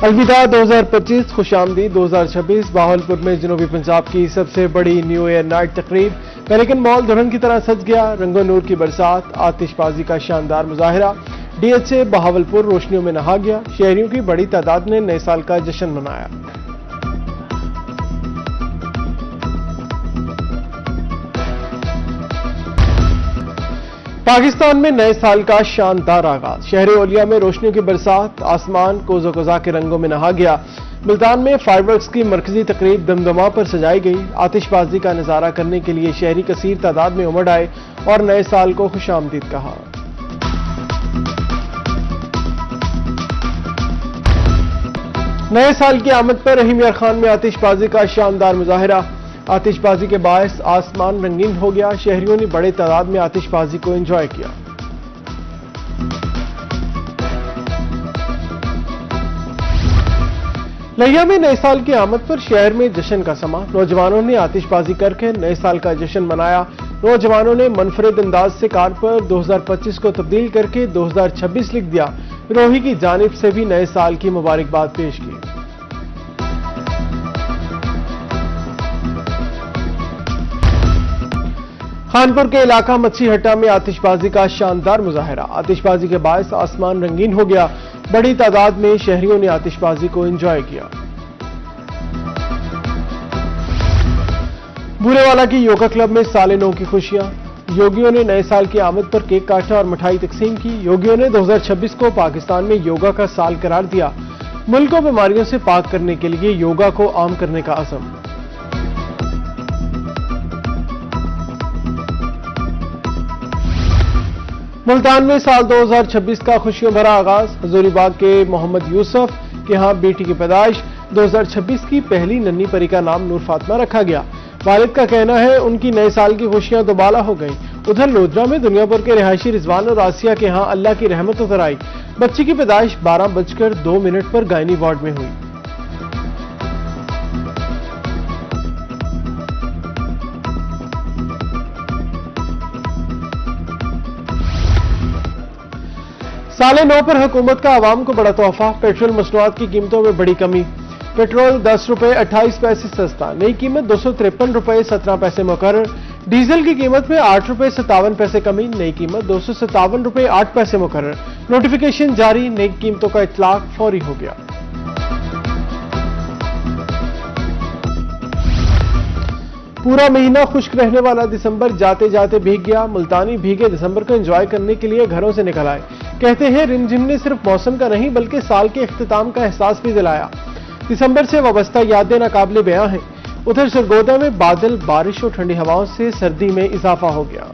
अलविदा 2025, खुशामदीद 2026। बहावलपुर में जनूबी पंजाब की सबसे बड़ी न्यू ईयर नाइट तकरीब। पेलिकन मॉल दुल्हन की तरह सज गया। रंगो नूर की बरसात, आतिशबाजी का शानदार मुजाहिरा। डीएचए बहावलपुर रोशनियों में नहा गया। शहरियों की बड़ी तादाद ने नए साल का जश्न मनाया। पाकिस्तान में नए साल का शानदार आगाज। शहर ओलिया में रोशनियों की बरसात, आसमान कोज़ो कोज़ा के रंगों में नहा गया। मुल्तान में फायरवर्क्स की मरकजी तकरीब दमदमा पर सजाई गई। आतिशबाजी का नजारा करने के लिए शहरी कसीर तादाद में उमड़ आए और नए साल को खुशामदीद कहा। नए साल की आमद पर रहीम यार खान में आतिशबाजी का शानदार मुजाहिरा। आतिशबाजी के बायस आसमान रंगीन हो गया। शहरियों ने बड़े तादाद में आतिशबाजी को एंजॉय किया। लिया में नए साल की आमद पर शहर में जश्न का समा। नौजवानों ने आतिशबाजी करके नए साल का जश्न मनाया। नौजवानों ने मुनफरिद अंदाज से कार पर 2025 को तब्दील करके 2026 लिख दिया। रोही की जानिब से भी नए साल की मुबारकबाद पेश की। खानपुर के इलाका मच्छी हट्टा में आतिशबाजी का शानदार मुजाहिरा। आतिशबाजी के बायस आसमान रंगीन हो गया। बड़ी तादाद में शहरियों ने आतिशबाजी को एंजॉय किया। बूरेवाला की योगा क्लब में साले नौ की खुशियां। योगियों ने नए साल की आमद पर केक काटा और मिठाई तकसीम की। योगियों ने 2026 को पाकिस्तान में योगा का साल करार दिया। मुल्क को बीमारियों से पाक करने के लिए योगा को आम करने का अज़म। मुल्तान में साल 2026 का खुशियों भरा आगाज। हजूरीबाग के मोहम्मद यूसुफ के यहाँ बेटी की पैदाइश। 2026 की पहली नन्ही परी का नाम नूर फातिमा रखा गया। वालिद का कहना है उनकी नए साल की खुशियां दोबाला हो गई। उधर लोधरा में दुनियाभर के रिहायशी रिजवान और आसिया के यहाँ अल्लाह की रहमत उतर आई। बच्ची की पैदाइश 12:02 पर गायनी वार्ड में हुई। साले 9 पर हुकूमत का आवाम को बड़ा तोहफा। पेट्रोल मसनूआत की कीमतों में बड़ी कमी। पेट्रोल 10 रुपए 28 पैसे सस्ता। नई कीमत 253 रुपए 17 पैसे मुकर्रर। डीजल की कीमत में 8 रुपए 57 पैसे कमी। नई कीमत 257 रुपए 8 पैसे मुकर्रर। नोटिफिकेशन जारी। नई कीमतों का इतलाक फौरी हो गया। पूरा महीना खुश्क रहने वाला दिसंबर जाते जाते भीग गया। मुल्तानी भीगे दिसंबर को एंजॉय करने के लिए घरों से निकल आए। कहते हैं रिमझिम ने सिर्फ मौसम का नहीं बल्कि साल के इख्तिताम का एहसास भी दिलाया। दिसंबर से वाबस्ता यादें नाकाबिले बयां हैं। उधर सरगोदा में बादल, बारिश और ठंडी हवाओं से सर्दी में इजाफा हो गया।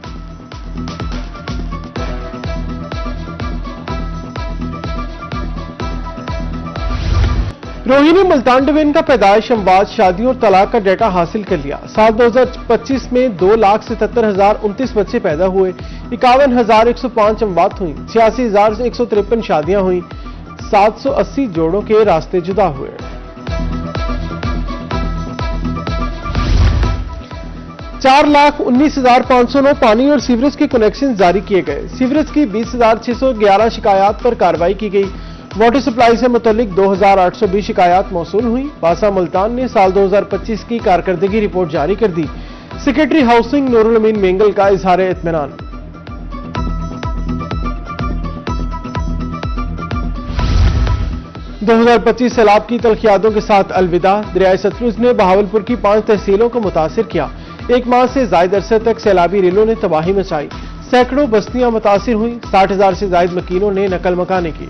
रोही ने मुल्तान डिवीजन का पैदाइश, अमवात, शादियों और तलाक का डेटा हासिल कर लिया। साल 2025 में 2,77,029 बच्चे पैदा हुए। 51,105 अमवात हुई। 86,153 शादियां हुई। 780 जोड़ों के रास्ते जुदा हुए। चार 4,19,509 पानी और सीवरेज के कनेक्शन जारी किए गए। सीवरेज की 20,611 शिकायत पर कार्रवाई की गई। वाटर सप्लाई से मुतल्लिक 2,820 शिकायत मौसूल हुई। वासा मुल्तान ने साल 2025 की कारकर्दगी रिपोर्ट जारी कर दी। सेक्रेटरी हाउसिंग नूरुल अमीन मेंगल का इजहार इत्मीनान। दो 2025 सैलाब की तलखियातों के साथ अलविदा। दरियाए सतलुज ने बहावलपुर की 5 तहसीलों को मुतासिर किया। एक माह से जायद अरसे तक सैलाबी रेलों ने तबाही मचाई। सैकड़ों बस्तियां मुतासिर हुई। 60,000 से जायद मकीनों ने नकल मकानी की।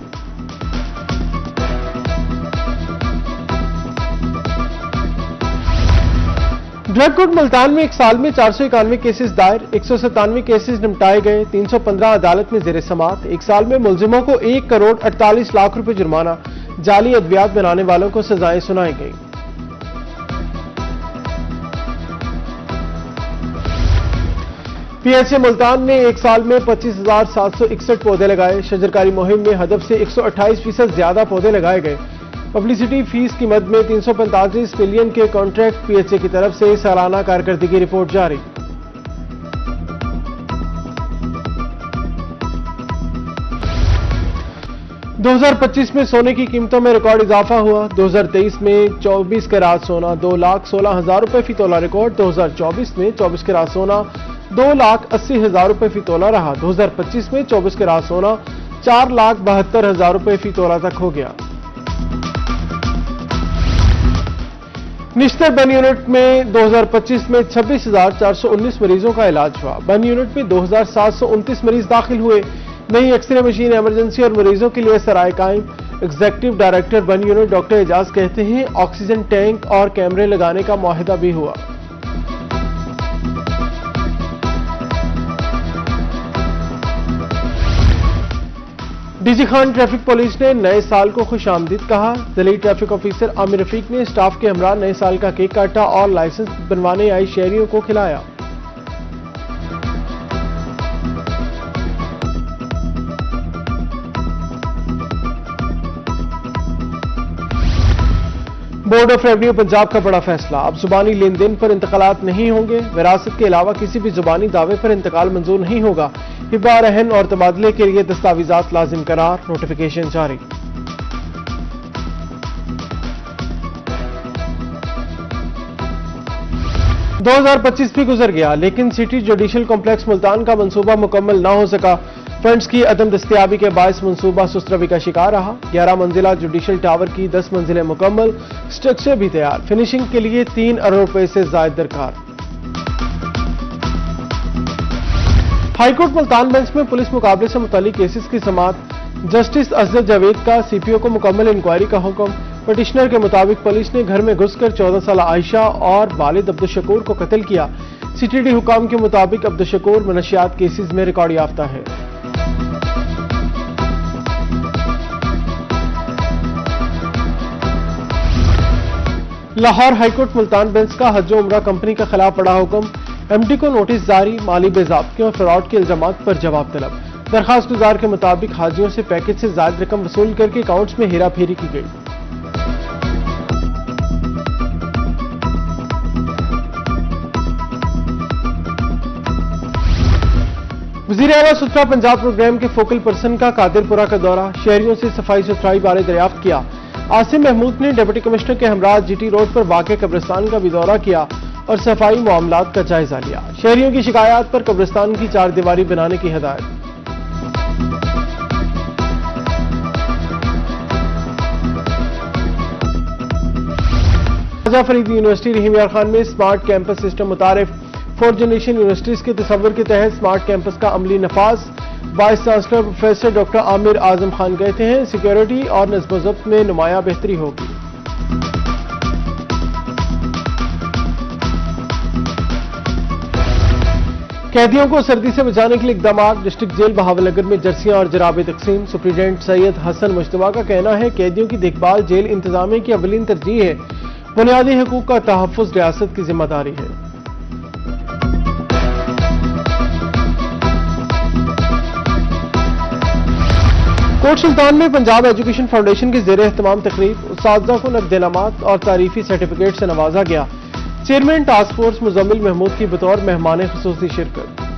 ड्रग कोर्ट मुल्तान में एक साल में 491 केसेस दायर। 197 केसेस निपटाए गए। 315 अदालत में जेर समात। एक साल में मुलजिमों को 1 करोड़ 48 लाख रुपए जुर्माना। जाली अद्वियात बनाने वालों को सजाएं सुनाई गई। पीएचए मुल्तान ने एक साल में 25,761 पौधे लगाए। शजरकारी मुहिम में हदफ से 128% ज्यादा पौधे लगाए गए। पब्लिसिटी फीस की मद में 345 मिलियन के कॉन्ट्रैक्ट। पीएचए की तरफ से सालाना कारकर्दगी रिपोर्ट जारी। 2025 में सोने की कीमतों में रिकॉर्ड इजाफा हुआ। 2023 में 24 कैरात सोना 2,16,000 रुपए फी तोला रिकॉर्ड। 2024 में 24 कैरात सोना 2,80,000 रुपए फी तोला रहा। 2025 में 24 कैरात सोना 4,72,000 रुपए फी तोला तक हो गया। निश्तर बन यूनिट में 2025 में 26,419 मरीजों का इलाज हुआ। बन यूनिट में 2,729 मरीज दाखिल हुए। नई एक्सरे मशीन, इमरजेंसी और मरीजों के लिए सराय कायम। एग्जीक्यूटिव डायरेक्टर बन यूनिट डॉक्टर एजाज कहते हैं ऑक्सीजन टैंक और कैमरे लगाने का मुआहिदा भी हुआ। डीजी खान ट्रैफिक पुलिस ने नए साल को खुशामदीद कहा। जिले ट्रैफिक ऑफिसर आमिर रफीक ने स्टाफ के हमरा नए साल का केक काटा और लाइसेंस बनवाने आई शहरियों को खिलाया। बोर्ड ऑफ रेवेन्यू पंजाब का बड़ा फैसला, अब जुबानी लेन देन पर इंतकालात नहीं होंगे। विरासत के अलावा किसी भी जुबानी दावे पर इंतकाल मंजूर नहीं होगा। हिबा, रहन और तबादले के लिए दस्तावेजात लाजिम करार, नोटिफिकेशन जारी। – 2025 भी गुजर गया लेकिन सिटी जुडिशल कॉम्प्लेक्स मुल्तान का मंसूबा मुकम्मल न हो सका। फंड्स की अदम दस्तयाबी के बायस मंसूबा सुस्तरवी का शिकार रहा। 11 मंजिला जुडिशल टावर की 10 मंजिलें मुकम्मल, स्ट्रक्चर भी तैयार। फिनिशिंग के लिए 3 अरब रुपए से जायद दरकार। हाईकोर्ट मुल्तान बेंच में पुलिस मुकाबले से मुतालिक केसेस की समाअत। जस्टिस असद जावेद का सीपीओ को मुकम्मल इंक्वायरी का हुक्म। पिटिशनर के मुताबिक पुलिस ने घर में घुसकर 14 साल आयशा और वालिद अब्दुल शकूर को कत्ल किया। सीटीडी हुकाम के मुताबिक अब्दुल शकूर मनशियात केसेस में रिकॉर्ड याफ्ता है। लाहौर हाईकोर्ट मुल्तान बेंच का हज उम्रा कंपनी के खिलाफ बड़ा हुक्म। एमडी को नोटिस जारी, माली बेज़ाब्तियों और फ्रॉड के इल्जामात पर जवाब तलब। दरखास्त गुजार के मुताबिक हाजियों से पैकेज से ज्यादा रकम वसूल करके अकाउंट्स में हेरा फेरी की गई। वज़ीर आला सुथरा पंजाब प्रोग्राम के फोकल पर्सन का कादिरपुरा का दौरा, शहरियों से सफाई सुथराई बारे दरियाफ्त किया। आसिम महमूद ने डिप्टी कमिश्नर के हमरा जीटी रोड पर वाक़े कब्रिस्तान का भी दौरा किया और सफाई मामलात का जायजा लिया। शहरियों की शिकायत पर कब्रिस्तान की 4 दीवारी बनाने की हिदायत। ख्वाजा फरीद यूनिवर्सिटी रहीम यार खान में स्मार्ट कैंपस सिस्टम मुतारिफ। 4th जनरेशन यूनिवर्सिटीज के तस्वर के तहत स्मार्ट कैंपस का अमली नफाज। Vice chancellor professor doctor Aamir Azam Khan कहते हैं सिक्योरिटी और नज़्म-ओ-ज़ब्त में नुमाया बेहतरी होगी। कैदियों को सर्दी से बचाने के लिए इक़दाम। डिस्ट्रिक्ट जेल बहावलनगर में जर्सियां और जराबे तकसीम। सुप्रीडेंट सैयद हसन मुश्तबा का कहना है कैदियों की देखभाल जेल इंतजामिया की अवलीन तरजीह है। बुनियादी हुकूक का तहफ़्फ़ुज़ रियासत की जिम्मेदारी है। कोट सुल्तान में पंजाब एजुकेशन फाउंडेशन के ज़ेरे एहतमाम तकरीब, उस्ताज़ा को नक़द इनामात और तारीफी सर्टिफिकेट से नवाजा गया। Chairman task force Muzammil Mahmood की बतौर मेहमान ख़ुसूसी शिरकत।